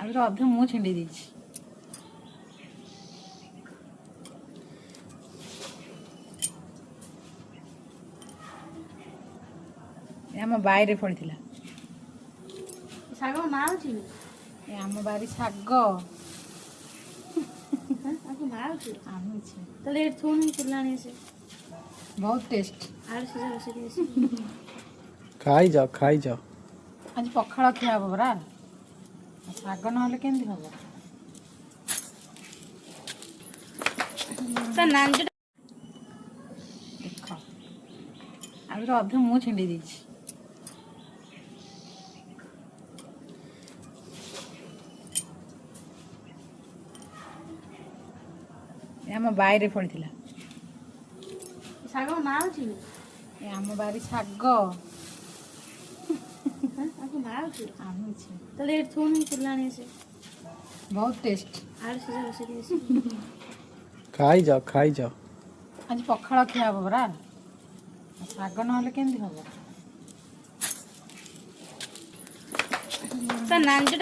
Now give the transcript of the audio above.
ଆହୁରି ଅଧେ ମୁଁ ଛିଣ୍ଡେଇ ଦେଇଛି। ଆମ ବାଇରେ ଫଳିଥିଲା। ଶାଗ ମା ଅଛି ଏ ଆମ ବାରି ଶାଗ ମା ଅଛି ଆଣୁଛି। ତାହେଲେ ଏଠି ଥୋଉନି ତୁଲାଣି ଆସେ ବହୁତ ଟେଷ୍ଟ। ଆଳୁ ସିଝା ବସେଇ ଆସେ ଖାଇଯାଅ ଖାଇଯାଅ। ଆଜି ପଖାଳ ଖିଆ ହବ ପରା, ଶାଗ ନହେଲେ କେମିତି ହବ। ତା ନାଞ୍ଜ ଦେଖ ଆହୁରି ଅଧେ ମୁଁ ଛିଣ୍ଡେଇ ଦେଇଛି। ଏ ଆମ ବାଇରେ ଫଳିଥିଲା। ଶାଗ ମା ଅଛି ଏ ଆମ ବାରି ଶାଗ ମା ଅଛି ଆଣୁଛି। ତାହେଲେ ଏଠି ଥୋଉନି ତୁଲାଣି ଆସେ ବହୁତ ଟେଷ୍ଟ। ଆଳୁ ସିଝା ବସେଇ ଆସେ ଖାଇଯାଅ ଖାଇଯାଅ। ଆଜି ପଖାଳ ଖିଆ ହବ ପରା, ଶାଗ ନହେଲେ କେମିତି ହବ। ତା ନାଞ୍ଜ